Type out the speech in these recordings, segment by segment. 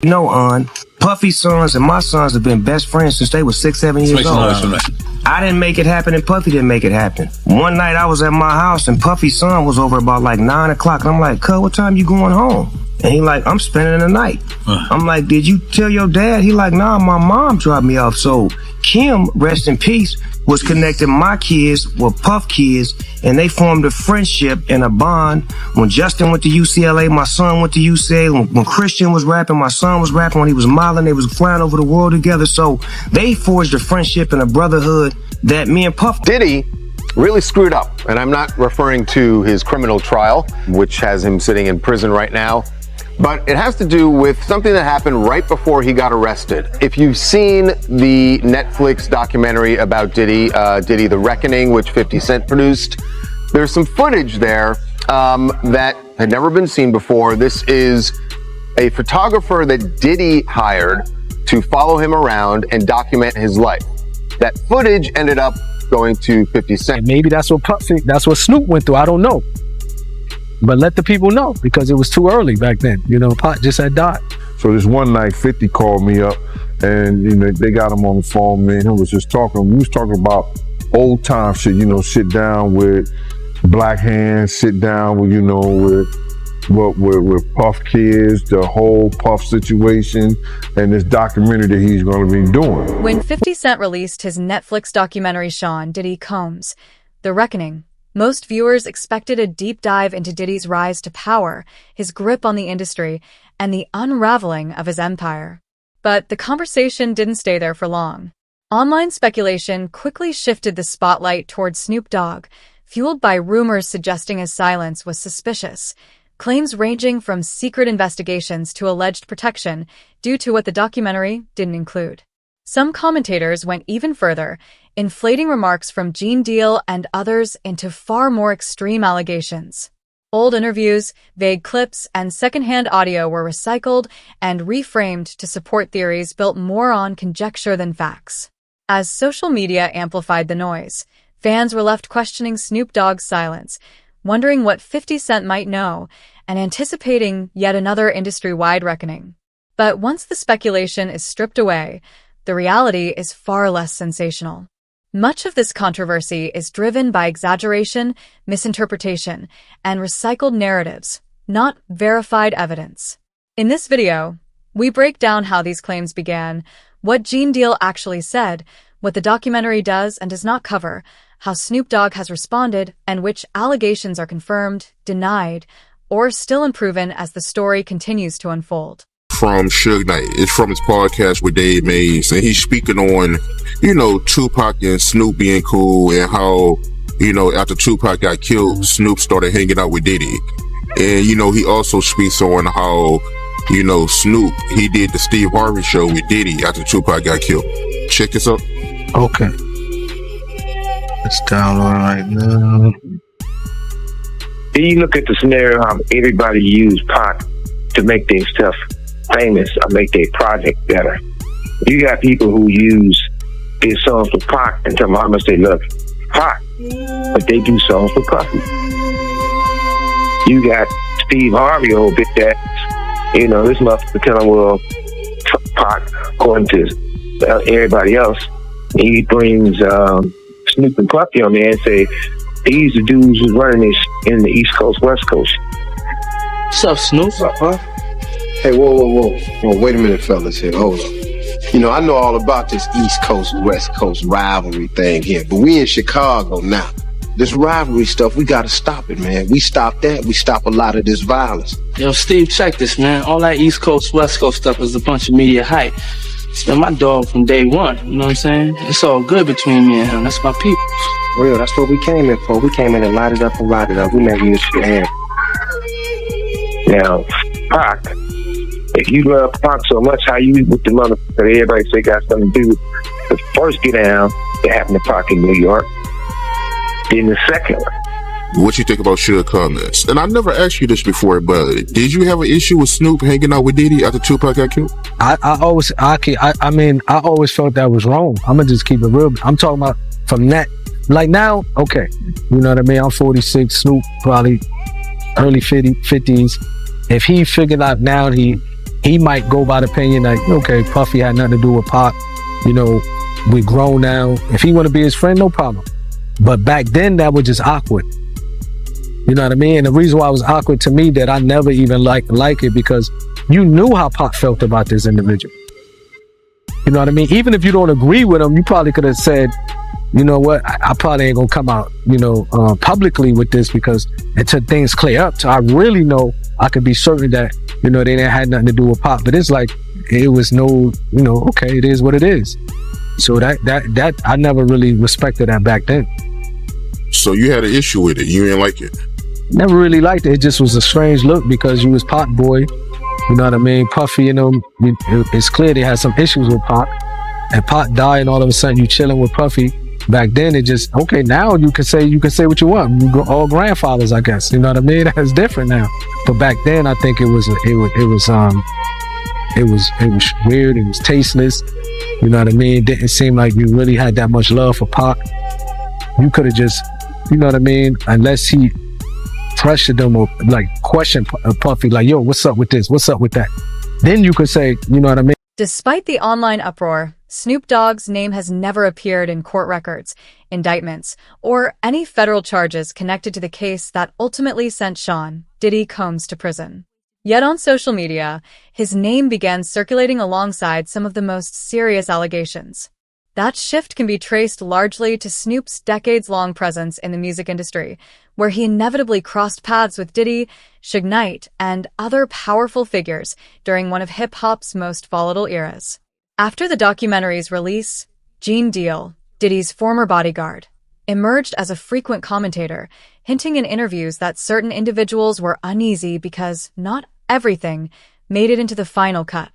Puffy's sons and my sons have been best friends since they were 6, 7 years old. I didn't make it happen and Puffy didn't make it happen. One night I was at my house and Puffy's son was over about like 9 o'clock. And I'm like, cuz, what time you going home? And he like, I'm spending the night. I'm like, did you tell your dad? He like, nah, my mom dropped me off. So Kim, rest in peace, was connecting my kids with Puff kids, and they formed a friendship and a bond. When Justin went to UCLA, my son went to UCLA. When Christian was rapping, my son was rapping. When he was modeling, they was flying over the world together. So they forged a friendship and a brotherhood that me and Puff. Diddy really screwed up, and I'm not referring to his criminal trial, which has him sitting in prison right now. But it has to do with something that happened right before he got arrested. If you've seen the Netflix documentary about Diddy, Diddy The Reckoning, which 50 Cent produced, there's some footage there that had never been seen before. This is a photographer that Diddy hired to follow him around and document his life. That footage ended up going to 50 Cent. And maybe that's what Snoop went through. I don't know. But let the people know, because it was too early back then. Pac just had died. So this one night, 50 called me up, and they got him on the phone. Man, he was just talking. We was talking about old time shit. Sit down with Black Hands, sit down with with Puff kids, the whole Puff situation, and this documentary that he's going to be doing. When 50 Cent released his Netflix documentary, Sean Diddy Combs, The Reckoning, most viewers expected a deep dive into Diddy's rise to power, his grip on the industry, and the unraveling of his empire. But the conversation didn't stay there for long. Online speculation quickly shifted the spotlight towards Snoop Dogg, fueled by rumors suggesting his silence was suspicious, claims ranging from secret investigations to alleged protection due to what the documentary didn't include. Some commentators went even further, inflating remarks from Gene Deal and others into far more extreme allegations. Old interviews, vague clips, and secondhand audio were recycled and reframed to support theories built more on conjecture than facts. As social media amplified the noise, fans were left questioning Snoop Dogg's silence, wondering what 50 Cent might know, and anticipating yet another industry-wide reckoning. But once the speculation is stripped away, the reality is far less sensational. Much of this controversy is driven by exaggeration, misinterpretation, and recycled narratives, not verified evidence. In this video, we break down how these claims began, what Gene Deal actually said, what the documentary does and does not cover, how Snoop Dogg has responded, and which allegations are confirmed, denied, or still unproven as the story continues to unfold. From Suge Knight. It's from his podcast with Dave Mays, and he's speaking on, Tupac and Snoop being cool, and how, after Tupac got killed, Snoop started hanging out with Diddy. And, he also speaks on how, Snoop, he did the Steve Harvey show with Diddy after Tupac got killed. Check this out. Okay. Let's download right now. Then you look at the scenario how everybody used Pac to make their stuff famous or make their project better. You got people who use their songs for Pac and tell them how much they love Pac, but they do songs for Puffy. You got Steve Harvey, a whole bit that, this motherfucker telling, well, Pac, according to everybody else, he brings Snoop and Puffy on there and say, these are dudes who's running this in the East Coast, West Coast. What's up, Snoop? What's up, huh? Hey, whoa, wait a minute, fellas here, hold on. I know all about this East Coast, West Coast rivalry thing here, but we in Chicago now. This rivalry stuff, we gotta stop it, man. We stop that, we stop a lot of this violence. Yo, Steve, check this, man. All that East Coast, West Coast stuff is a bunch of media hype. It's been my dog from day one, you know what I'm saying? It's all good between me and him, that's my people. Real, that's what we came in for. We came in and light it up and ride it up. We never used your hand. Now, Pac, if you love Pac so much, how you with the motherfucker that everybody say got something to do with the first get down that happened to Pac in New York, then the second one. What you think about Suge comments? And I never asked you this before, but did you have an issue with Snoop hanging out with Diddy after Tupac got killed? I always felt that was wrong. I'm gonna just keep it real. I'm talking about from that. Like now, okay, you know what I mean? I'm 46, Snoop probably early 50s. If he figured out now he he might go by the opinion that, okay, Puffy had nothing to do with Pac. You know, we grown now. If he want to be his friend, no problem. But back then, that was just awkward. You know what I mean? And the reason why it was awkward to me that I never even like it because you knew how Pac felt about this individual. You know what I mean? Even if you don't agree with him, you probably could have said, you know what, I probably ain't gonna come out, publicly with this because until things clear up, so I really know I could be certain that, they didn't have nothing to do with Pac. But it's like, it was no, okay, it is what it is. So that I never really respected that back then. So you had an issue with it? You didn't like it? Never really liked it. It just was a strange look because you was Pac boy. You know what I mean? Puffy, it's clear they had some issues with Pac. And Pac died, and all of a sudden you chilling with Puffy. Back then, it just, okay, now you can say what you want. You go all grandfathers, I guess. You know what I mean? That's different now. But back then, I think it was weird. It was tasteless. You know what I mean? It didn't seem like you really had that much love for Pac. You could have just, you know what I mean? Unless he pressured them or like questioned Puffy, like, yo, what's up with this? What's up with that? Then you could say, you know what I mean? Despite the online uproar, Snoop Dogg's name has never appeared in court records, indictments, or any federal charges connected to the case that ultimately sent Sean Diddy Combs to prison. Yet on social media, his name began circulating alongside some of the most serious allegations. That shift can be traced largely to Snoop's decades-long presence in the music industry, where he inevitably crossed paths with Diddy, Suge Knight, and other powerful figures during one of hip-hop's most volatile eras. After the documentary's release, Gene Deal, Diddy's former bodyguard, emerged as a frequent commentator, hinting in interviews that certain individuals were uneasy because not everything made it into the final cut.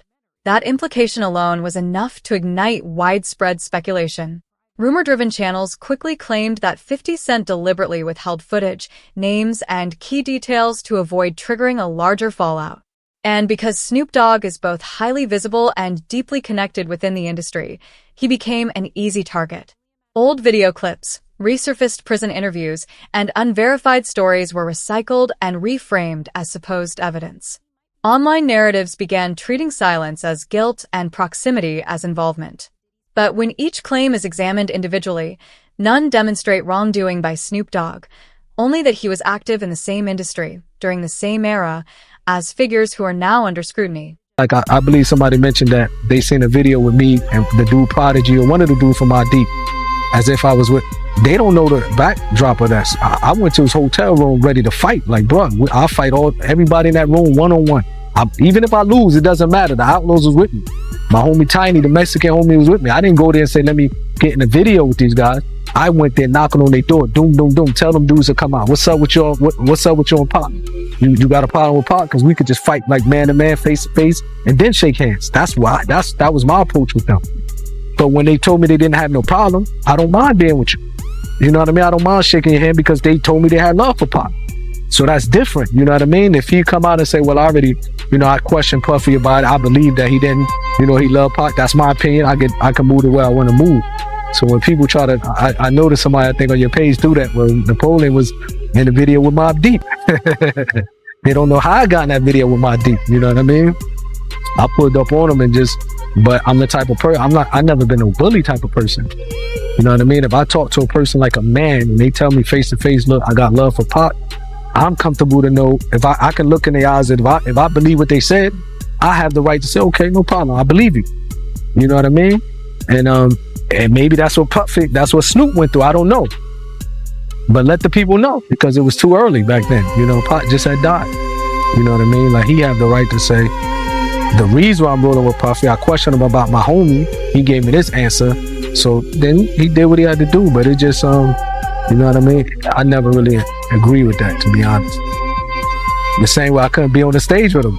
That implication alone was enough to ignite widespread speculation. Rumor-driven channels quickly claimed that 50 Cent deliberately withheld footage, names, and key details to avoid triggering a larger fallout. And because Snoop Dogg is both highly visible and deeply connected within the industry, he became an easy target. Old video clips, resurfaced prison interviews, and unverified stories were recycled and reframed as supposed evidence. Online narratives began treating silence as guilt and proximity as involvement. But when each claim is examined individually, none demonstrate wrongdoing by Snoop Dogg, only that he was active in the same industry, during the same era, as figures who are now under scrutiny. Like I believe somebody mentioned that they seen a video with me and the dude Prodigy or one of the dudes from My Deep, as if I was with. They don't know the backdrop of that. I went to his hotel room ready to fight. Like, bro, I'll fight everybody in that room one-on-one. Even if I lose, it doesn't matter. The Outlaws was with me. My homie Tiny, the Mexican homie, was with me. I didn't go there and say, let me get in a video with these guys. I went there knocking on their door. Doom, doom, doom. Tell them dudes to come out. What's up with y'all? What's up with y'all and Pac? You got a problem with Pac? Because we could just fight like man to man, face to face, and then shake hands. That was my approach with them. But when they told me they didn't have no problem, I don't mind being with you. You know what I mean? I don't mind shaking your hand because they told me they had love for Pac. So that's different. You know what I mean? If he come out and say, well, I already, I questioned Puffy about it. I believe that he didn't, he loved Pac. That's my opinion. I can move the way I want to move. So when people try to, I noticed somebody, I think on your page do that. Well, Napoleon was in the video with Mobb Deep. They don't know how I got in that video with Mobb Deep. You know what I mean? I pulled up on him but I'm the type of person, I've never been a bully type of person. You know what I mean? If I talk to a person like a man and they tell me face to face, look, I got love for Pac, I'm comfortable to know if I can look in their eyes and if I believe what they said, I have the right to say, okay, no problem, I believe you. You know what I mean? And maybe that's what Snoop went through. I don't know. But let the people know because it was too early back then. Pac just had died. You know what I mean? Like he had the right to say, the reason why I'm rolling with Puffy, I questioned him about my homie. He gave me this answer. So then he did what he had to do. But it just, you know what I mean? I never really agree with that, to be honest. The same way I couldn't be on the stage with him.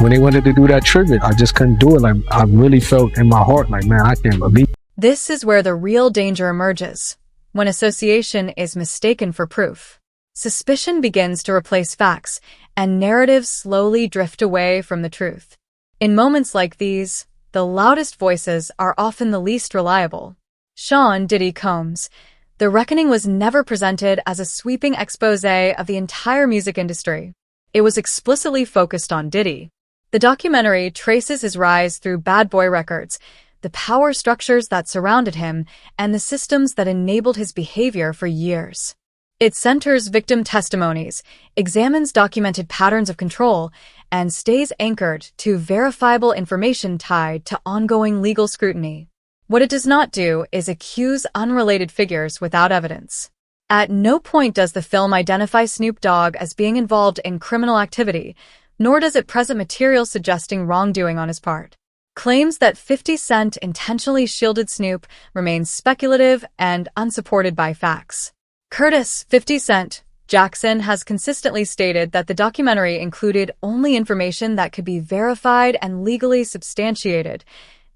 When they wanted to do that tribute, I just couldn't do it. Like I really felt in my heart, like, man, I can't believe it. This is where the real danger emerges, when association is mistaken for proof. Suspicion begins to replace facts, and narratives slowly drift away from the truth. In moments like these, the loudest voices are often the least reliable. Sean Diddy Combs. The Reckoning was never presented as a sweeping expose of the entire music industry. It was explicitly focused on Diddy. The documentary traces his rise through Bad Boy Records, the power structures that surrounded him, and the systems that enabled his behavior for years. It centers victim testimonies, examines documented patterns of control, and stays anchored to verifiable information tied to ongoing legal scrutiny. What it does not do is accuse unrelated figures without evidence. At no point does the film identify Snoop Dogg as being involved in criminal activity, nor does it present material suggesting wrongdoing on his part. Claims that 50 Cent intentionally shielded Snoop remain speculative and unsupported by facts. Curtis, 50 Cent, Jackson has consistently stated that the documentary included only information that could be verified and legally substantiated.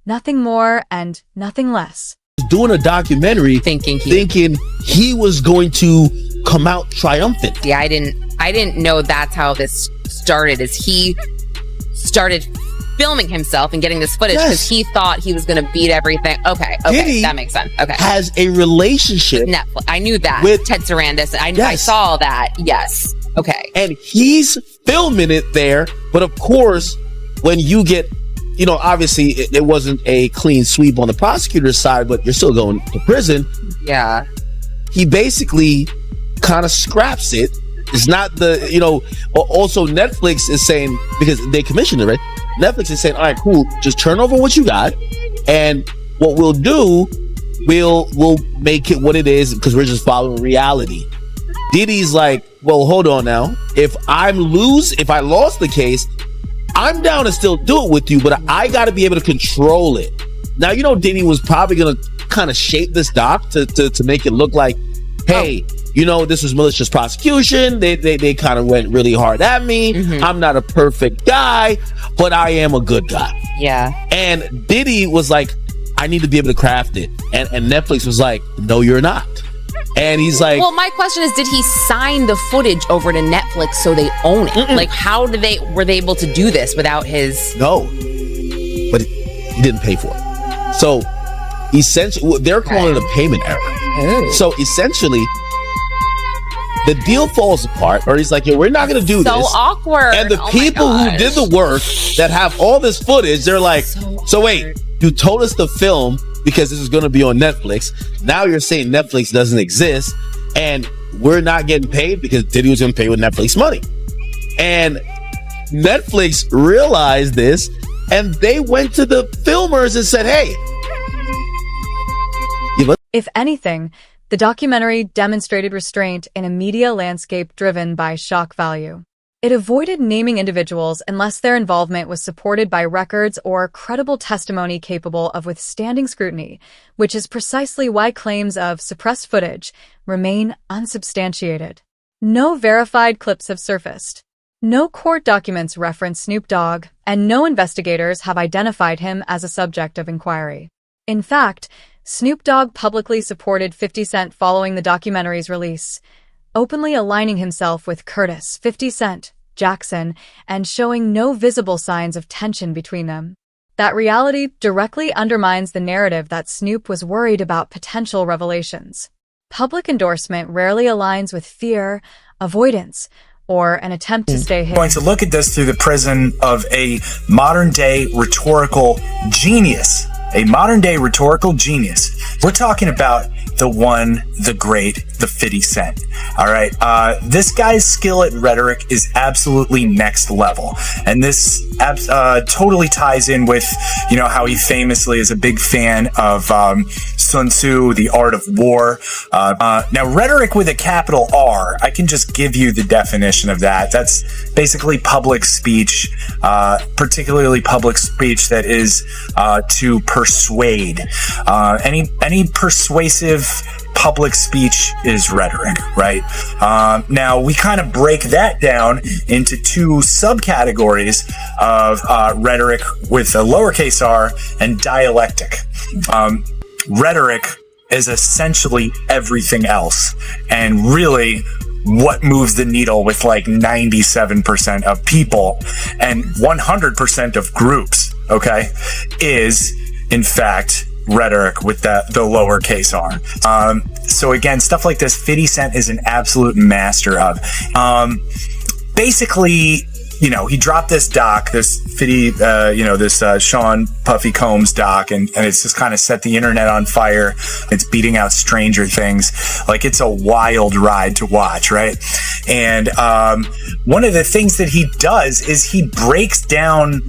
Nothing more and nothing less. Doing a documentary thinking he was going to come out triumphant. Yeah, I didn't know that's how this started, is he started filming himself and getting this footage because he thought he was going to beat everything. Okay, Diddy that makes sense. Okay. Has a relationship Netflix. I knew that. With Ted Sarandis. I saw that. Yes. Okay. And he's filming it there. But of course, when you get, obviously it wasn't a clean sweep on the prosecutor's side, but you're still going to prison. Yeah. He basically kind of scraps it. It's not also Netflix is saying, because they commissioned it, right? Netflix is saying, all right, cool, just turn over what you got. And what we'll do, we'll make it what it is because we're just following reality. Diddy's like, well, hold on now. If I lost the case, I'm down to still do it with you, but I got to be able to control it. Now, Diddy was probably going to kind of shape this doc to make it look like, hey, this was malicious prosecution. They kind of went really hard at me. Mm-hmm. I'm not a perfect guy, but I am a good guy. Yeah. And Diddy was like, I need to be able to craft it. And Netflix was like, no, you're not. And he's like, well, my question is, did he sign the footage over to Netflix so they own it? Mm-mm. Like, how were they able to do this without his? No, but he didn't pay for it. So essentially, they're calling it a payment error. Ooh. So essentially, the deal falls apart, or he's like, we're not going to do this. So awkward. And the people who did the work that have all this footage, they're like, so wait, you told us to film because this is going to be on Netflix. Now you're saying Netflix doesn't exist and we're not getting paid because Diddy was going to pay with Netflix money. And Netflix realized this and they went to the filmers and said, hey. If anything, the documentary demonstrated restraint in a media landscape driven by shock value. It avoided naming individuals unless their involvement was supported by records or credible testimony capable of withstanding scrutiny, which is precisely why claims of suppressed footage remain unsubstantiated. No verified clips have surfaced. No court documents reference Snoop Dogg, and no investigators have identified him as a subject of inquiry. In fact, Snoop Dogg publicly supported 50 Cent following the documentary's release, openly aligning himself with Curtis, 50 Cent, Jackson, and showing no visible signs of tension between them. That reality directly undermines the narrative that Snoop was worried about potential revelations. Public endorsement rarely aligns with fear, avoidance, or an attempt to stay hidden. Going to look at this through the prism of a modern-day rhetorical genius. A modern-day rhetorical genius. We're talking about the one, the great, the 50 Cent. All right. This guy's skill at rhetoric is absolutely next level. And this totally ties in with, how he famously is a big fan of Sun Tzu, The Art of War. Now, rhetoric with a capital R, I can just give you the definition of that. That's basically public speech, particularly public speech that is to persuade. Any persuasive public speech is rhetoric, right? Now, we kind of break that down into two subcategories of rhetoric with a lowercase r and dialectic. Rhetoric is essentially everything else, and really what moves the needle with like 97% of people and 100% of groups, okay, is in fact rhetoric with the lowercase r. So again, stuff like this, 50 Cent is an absolute master of. Basically, he dropped this doc, this Sean Puffy Combs doc, and it's just kind of set the internet on fire. It's beating out Stranger Things. Like, it's a wild ride to watch, right? And one of the things that he does is he breaks down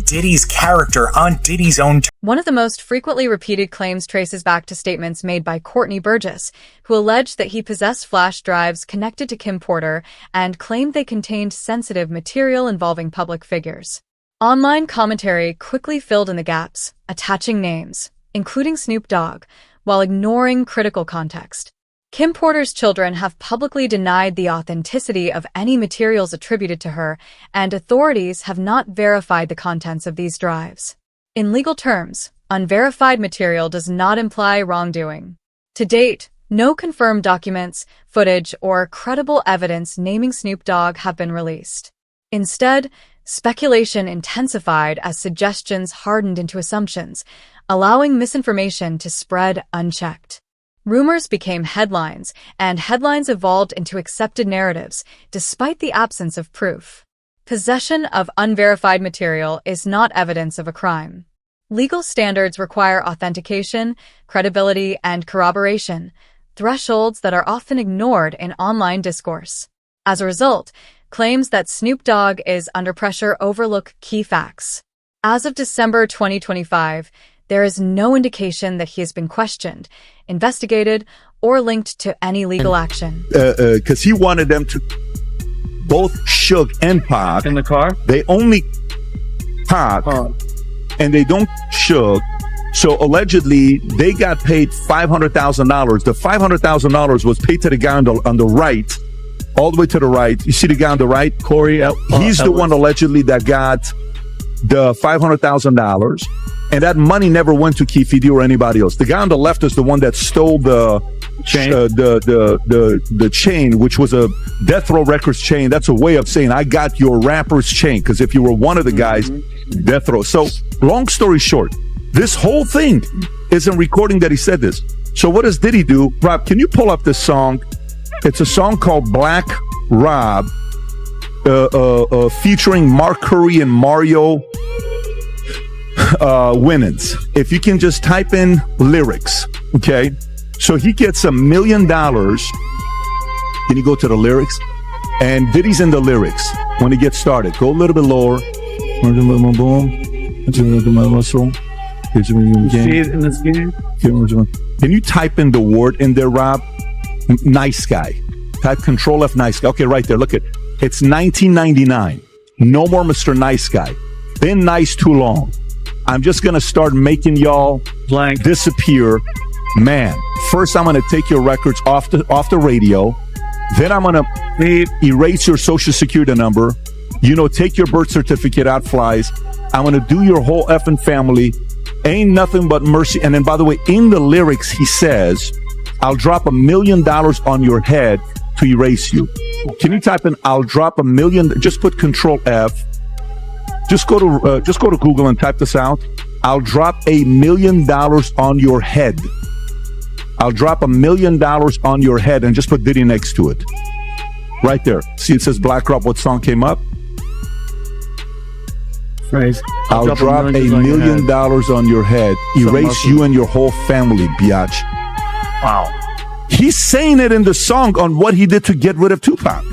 Diddy's character on Diddy's own terms. One of the most frequently repeated claims traces back to statements made by Courtney Burgess, who alleged that he possessed flash drives connected to Kim Porter and claimed they contained sensitive material involving public figures. Online commentary quickly filled in the gaps, attaching names, including Snoop Dogg, while ignoring critical context. Kim Porter's children have publicly denied the authenticity of any materials attributed to her, and authorities have not verified the contents of these drives. In legal terms, unverified material does not imply wrongdoing. To date, no confirmed documents, footage, or credible evidence naming Snoop Dogg have been released. Instead, speculation intensified as suggestions hardened into assumptions, allowing misinformation to spread unchecked. Rumors became headlines, and headlines evolved into accepted narratives, despite the absence of proof. Possession of unverified material is not evidence of a crime. Legal standards require authentication, credibility, and corroboration, thresholds that are often ignored in online discourse. As a result, claims that Snoop Dogg is under pressure overlook key facts. As of December 2025, there is no indication that he has been questioned, investigated, or linked to any legal action. Because he wanted them to, both Suge and Pac. In the car? They only Pac, and they don't Suge. So allegedly, they got paid $500,000. The $500,000 was paid to the guy on the right, all the way to the right. You see the guy on the right, Corey? He's the one allegedly that got the $500,000. And that money never went to Keefe D or anybody else. The guy on the left is the one that stole the chain, the chain, which was a Death Row Records chain. That's a way of saying I got your rapper's chain. Because if you were one of the guys, Death Row. So long story short, this whole thing is a recording that he said this. So what does Diddy do? Rob, can you pull up this song? It's a song called Black Rob, featuring Mark Curry and Mario Winans. If you can just type in lyrics, okay? So he gets $1 million. Can you go to the lyrics? And Diddy's in the lyrics when he gets started. Go a little bit lower. Can you type in the word in there, Rob? Nice guy. Type Control F, nice guy. Okay, right there. Look at it. It's 1999. No more Mr. Nice Guy. Been nice too long. I'm just going to start making y'all blank disappear. Man, first I'm going to take your records off the radio. Then I'm going to erase your social security number. Take your birth certificate out flies. I'm going to do your whole effing family. Ain't nothing but mercy. And then, by the way, in the lyrics, he says, I'll drop $1 million on your head to erase you. Can you type in, I'll drop $1 million? Just put Control F. Just go to Google and type this out. I'll drop $1 million on your head. I'll drop $1 million on your head, and just put Diddy next to it. Right there. See, it says Black Rob. What song came up? Phrase. I'll drop $1 million on your head. Erase you and your whole family, biatch. Wow. He's saying it in the song on what he did to get rid of Tupac.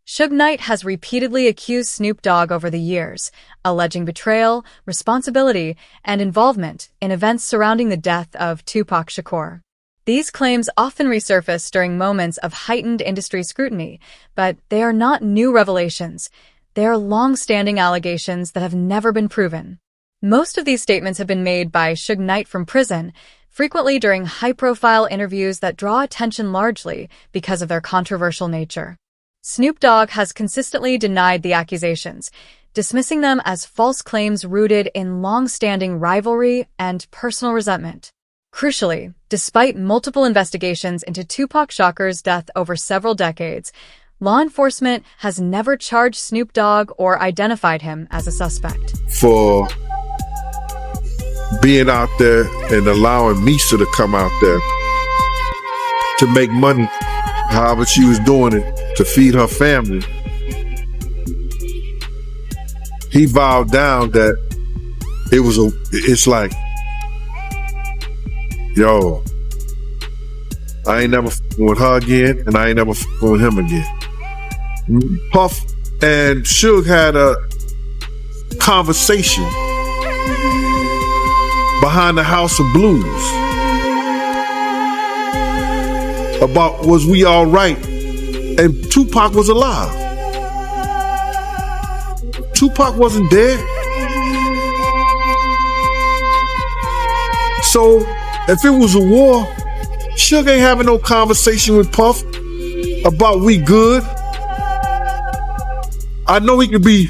Suge Knight has repeatedly accused Snoop Dogg over the years, alleging betrayal, responsibility, and involvement in events surrounding the death of Tupac Shakur. These claims often resurface during moments of heightened industry scrutiny, but they are not new revelations. They are long-standing allegations that have never been proven. Most of these statements have been made by Suge Knight from prison, frequently during high-profile interviews that draw attention largely because of their controversial nature. Snoop Dogg has consistently denied the accusations, dismissing them as false claims rooted in long-standing rivalry and personal resentment. Crucially, despite multiple investigations into Tupac Shakur's death over several decades, law enforcement has never charged Snoop Dogg or identified him as a suspect. For being out there and allowing Misa to come out there to make money, however she was doing it, to feed her family. he vowed down that it's like, yo, I ain't never f***ing with her again, and I ain't never f***ing with him again. Puff and Suge had a conversation behind the House of Blues about was we all right, and Tupac was alive. Tupac wasn't dead. So if it was a war, Suge ain't having no conversation with Puff about we good. I know he could be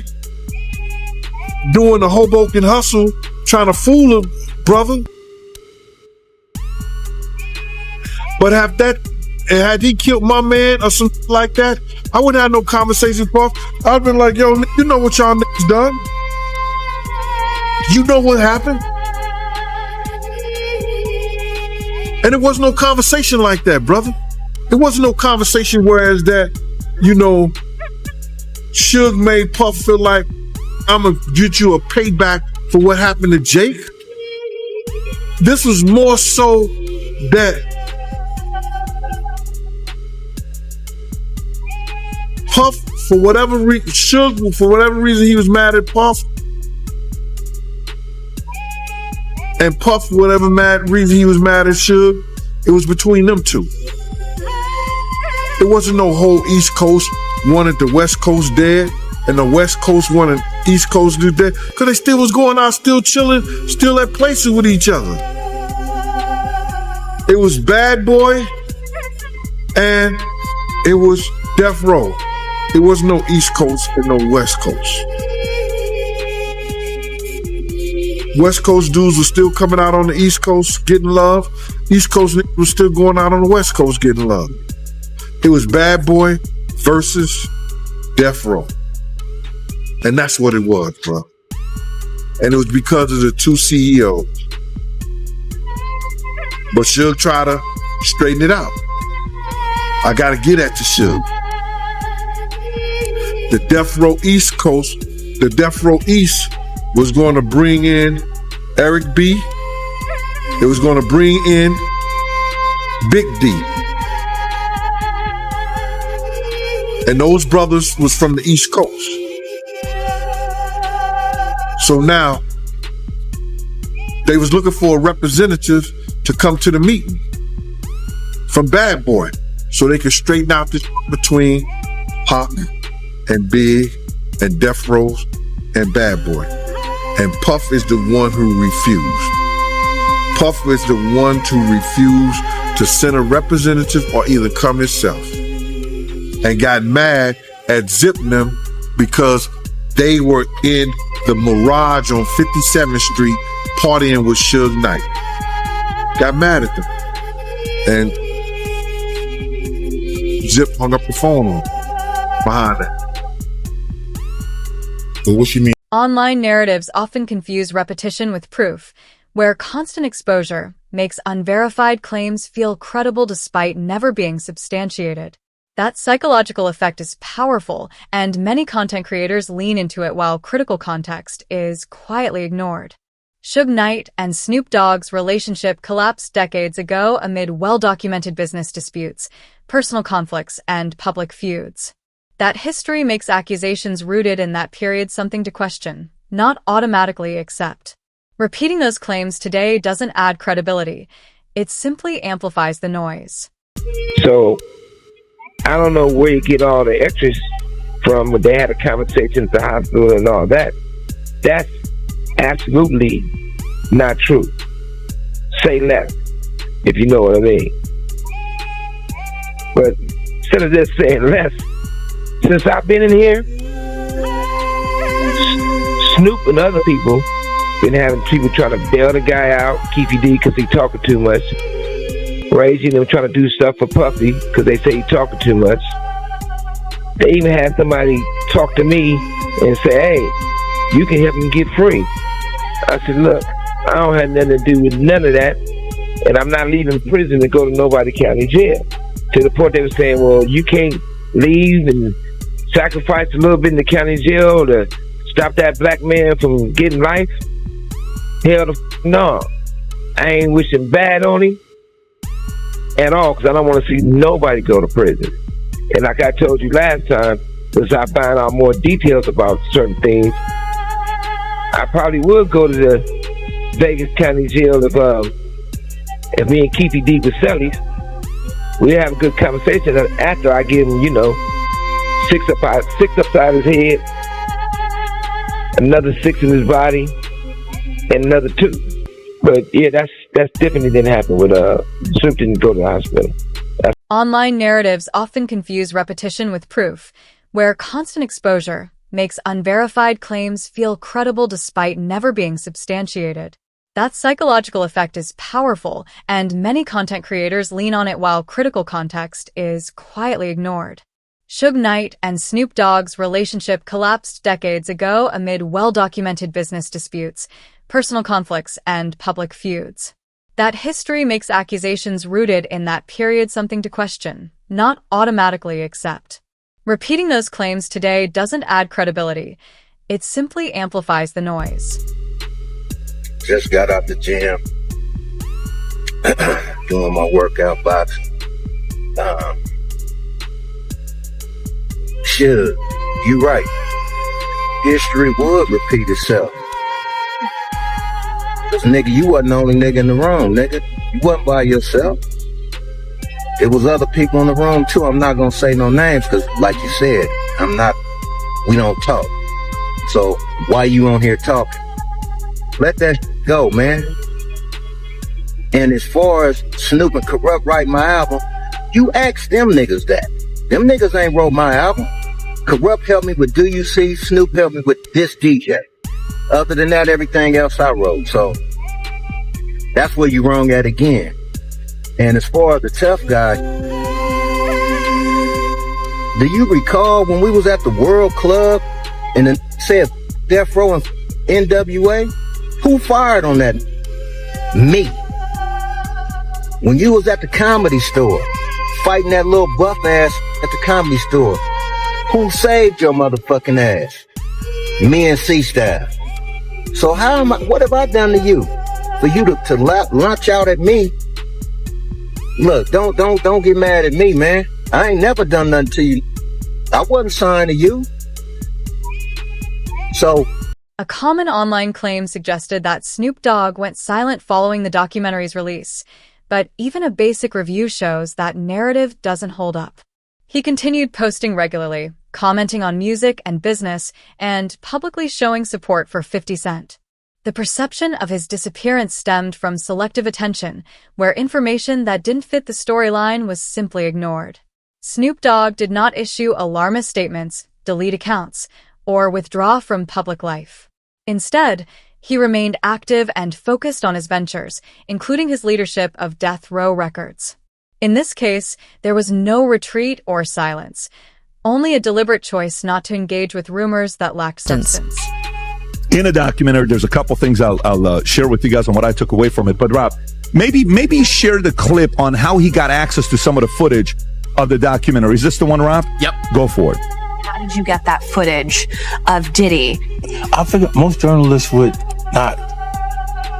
doing the Hoboken hustle, trying to fool a brother. But had he killed my man or something like that, I wouldn't have no conversation with Puff. I'd been like, yo, you know what y'all niggas done? You know what happened? And it wasn't no conversation like that, brother. It wasn't no conversation whereas that, you know, Suge made Puff feel like I'm gonna get you a payback for what happened to Jake. This was more so that Puff, for whatever reason, Suge, for whatever reason, he was mad at Puff. And Puff, for whatever reason he was mad at Suge, it was between them two. It wasn't no whole East Coast wanted the West Coast dead, and the West Coast wanted East Coast dead, because they still was going out, still chilling, still at places with each other. It was Bad Boy, and it was Death Row. It was no East Coast and no West Coast. West Coast dudes were still coming out on the East Coast getting love. East Coast niggas was still going out on the West Coast getting love. It was Bad Boy versus Death Row. And that's what it was, bro. And it was because of the two CEOs. But Suge tried to straighten it out. I gotta get at the Suge. The Death Row East Coast, the Death Row East was going to bring in Eric B. It was going to bring in Big D. And those brothers was from the East Coast. So now, they was looking for a representative to come to the meeting from Bad Boy so they could straighten out this between Pac and Big and Death Row and Bad Boy. And Puff is the one who refused. Puff is the one to refuse to send a representative or either come himself. And got mad at Zip and them because they were in the Mirage on 57th Street partying with Suge Knight. Got mad at them. And Zip hung up the phone on behind that. But what you mean? Online narratives often confuse repetition with proof, where constant exposure makes unverified claims feel credible despite never being substantiated. That psychological effect is powerful, and many content creators lean into it while critical context is quietly ignored. Suge Knight and Snoop Dogg's relationship collapsed decades ago amid well-documented business disputes, personal conflicts, and public feuds. That history makes accusations rooted in that period something to question, not automatically accept. Repeating those claims today doesn't add credibility. It simply amplifies the noise. So, I don't know where you get all the extras from when they had a conversation at the hospital and all that. That's absolutely not true. Say less, if you know what I mean. But instead of just saying less, since I've been in here, Snoop and other people been having people trying to bail the guy out, Keefy D, because he talking too much. Raising them trying to do stuff for Puffy because they say he talking too much. They even had somebody talk to me and say, hey, you can help him get free. I said, look, I don't have nothing to do with none of that, and I'm not leaving prison to go to Nobody County Jail. To the point they were saying, well, you can't leave and sacrifice a little bit in the county jail to stop that black man from getting life? Hell no. I ain't wishing bad on him at all, because I don't want to see nobody go to prison. And like I told you last time, as I find out more details about certain things, I probably would go to the Vegas County Jail if me and Keefy D was sellies. We have a good conversation after I give him, 6 upside his head, another 6 in his body, and another 2. But yeah, that's definitely didn't happen with Snoop didn't go to the hospital. Online narratives often confuse repetition with proof, where constant exposure makes unverified claims feel credible despite never being substantiated. That psychological effect is powerful, and many content creators lean on it while critical context is quietly ignored. Suge Knight and Snoop Dogg's relationship collapsed decades ago amid well-documented business disputes, personal conflicts, and public feuds. That history makes accusations rooted in that period something to question, not automatically accept. Repeating those claims today doesn't add credibility. It simply amplifies the noise. Just got out the gym, doing my workout boxing. Shit, you right. History would repeat itself. Cause nigga, you wasn't the only nigga in the room, nigga. You wasn't by yourself. There was other people in the room too. I'm not gonna say no names, cause like you said, we don't talk. So why you on here talking? Let that go, man. And as far as Snoop and Corrupt writing my album, you ask them niggas that. Them niggas ain't wrote my album. Corrupt helped me with Do You See? Snoop helped me with This DJ. Other than that, everything else I wrote. So that's where you wrong at again. And as far as the tough guy, do you recall when we was at the World Club and it said Death Row and NWA? Who fired on that? Me. When you was at the Comedy Store, fighting that little buff ass at the Comedy Store, who saved your motherfucking ass? Me and C-Staff. So what have I done to you? For you to launch out at me? Look, don't get mad at me, man. I ain't never done nothing to you. I wasn't signed to you. So, a common online claim suggested that Snoop Dogg went silent following the documentary's release, but even a basic review shows that narrative doesn't hold up. He continued posting regularly, commenting on music and business, and publicly showing support for 50 Cent. The perception of his disappearance stemmed from selective attention, where information that didn't fit the storyline was simply ignored. Snoop Dogg did not issue alarmist statements, delete accounts, or withdraw from public life. Instead, he remained active and focused on his ventures, including his leadership of Death Row Records. In this case, there was no retreat or silence, only a deliberate choice not to engage with rumors that lacked substance. In a documentary, there's a couple things I'll share with you guys on what I took away from it. But Rob, maybe share the clip on how he got access to some of the footage of the documentary. Is this the one, Rob? Yep. Go for it. How did you get that footage of Diddy? I figure most journalists would not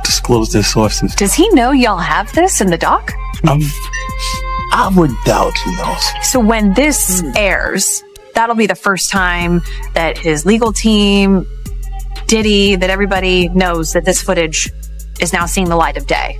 disclose their sources. Does he know y'all have this in the doc? I would doubt he knows. So when this airs, that'll be the first time that his legal team, Diddy, that everybody knows that this footage is now seeing the light of day.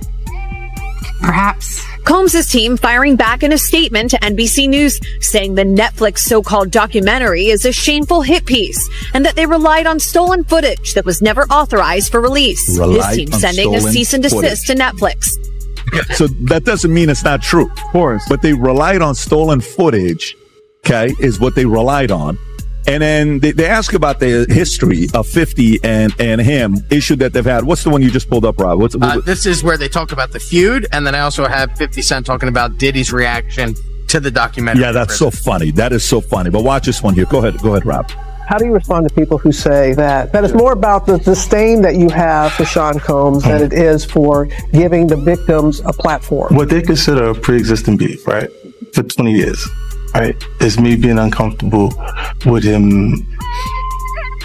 Perhaps. Combs' team firing back in a statement to NBC News, saying the Netflix so-called documentary is a shameful hit piece and that they relied on stolen footage that was never authorized for release. His team sending a cease and desist to Netflix. So that doesn't mean it's not true. Of course. But they relied on stolen footage, okay, is what they relied on. And then they ask about the history of 50 and him, issue that they've had. What's the one you just pulled up, Rob? This is where they talk about the feud, and then I also have 50 Cent talking about Diddy's reaction to the documentary. Yeah, that's so funny. That is so funny. But watch this one here. Go ahead, Rob. How do you respond to people who say that it's more about the disdain that you have for Sean Combs than it is for giving the victims a platform? What they consider a pre-existing beef, right, for 20 years. Right, is me being uncomfortable with him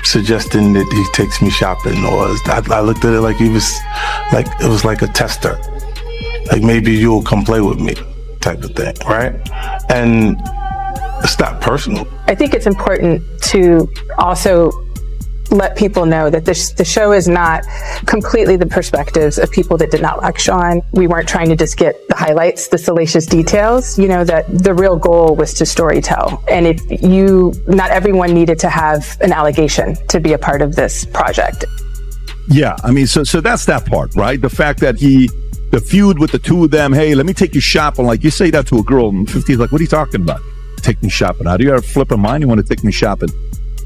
suggesting that he takes me shopping, or I looked at it like it was like a tester, like maybe you'll come play with me type of thing, right? And it's not personal. I think it's important to also let people know that the show is not completely the perspectives of people that did not like Sean. We weren't trying to just get the highlights, the salacious details, you know, that the real goal was to storytell. And not everyone needed to have an allegation to be a part of this project. Yeah, I mean, so that's that part, right? The fact that the feud with the two of them, hey, let me take you shopping. Like, you say that to a girl in 50s, like, what are you talking about? Take me shopping. How do you have a flip of mind? You want to take me shopping?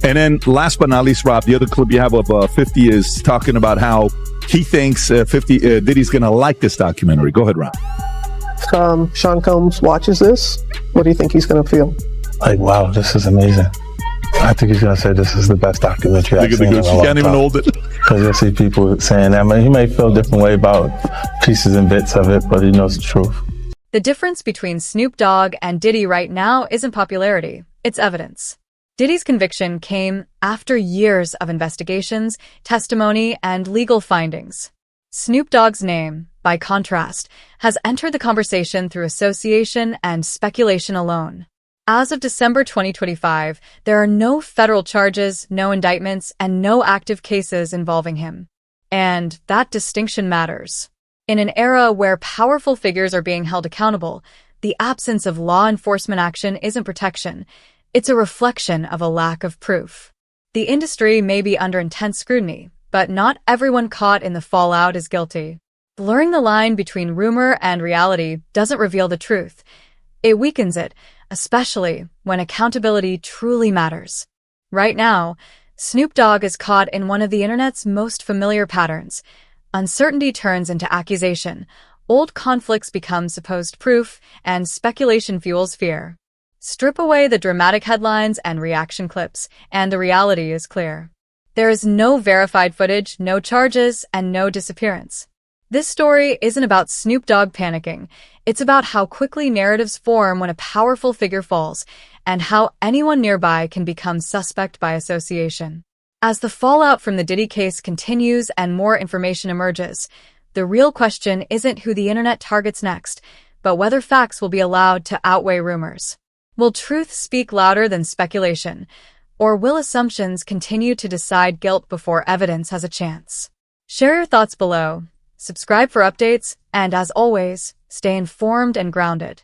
And then last but not least, Rob, the other clip you have of 50 is talking about how he thinks Diddy's going to like this documentary. Go ahead, Rob. Sean Combs watches this, what do you think he's going to feel? Like, wow, this is amazing. I think he's going to say this is the best documentary I've seen in a long time. She can't even hold it. Because you'll see people saying that. I mean, he may feel a different way about pieces and bits of it, but he knows the truth. The difference between Snoop Dogg and Diddy right now isn't popularity, it's evidence. Diddy's conviction came after years of investigations, testimony, and legal findings. Snoop Dogg's name, by contrast, has entered the conversation through association and speculation alone. As of December 2025, there are no federal charges, no indictments, and no active cases involving him. And that distinction matters. In an era where powerful figures are being held accountable, the absence of law enforcement action isn't protection. It's a reflection of a lack of proof. The industry may be under intense scrutiny, but not everyone caught in the fallout is guilty. Blurring the line between rumor and reality doesn't reveal the truth. It weakens it, especially when accountability truly matters. Right now, Snoop Dogg is caught in one of the internet's most familiar patterns. Uncertainty turns into accusation, old conflicts become supposed proof, and speculation fuels fear. Strip away the dramatic headlines and reaction clips, and the reality is clear. There is no verified footage, no charges, and no disappearance. This story isn't about Snoop Dogg panicking. It's about how quickly narratives form when a powerful figure falls, and how anyone nearby can become suspect by association. As the fallout from the Diddy case continues and more information emerges, the real question isn't who the internet targets next, but whether facts will be allowed to outweigh rumors. Will truth speak louder than speculation, or will assumptions continue to decide guilt before evidence has a chance? Share your thoughts below, subscribe for updates, and as always, stay informed and grounded.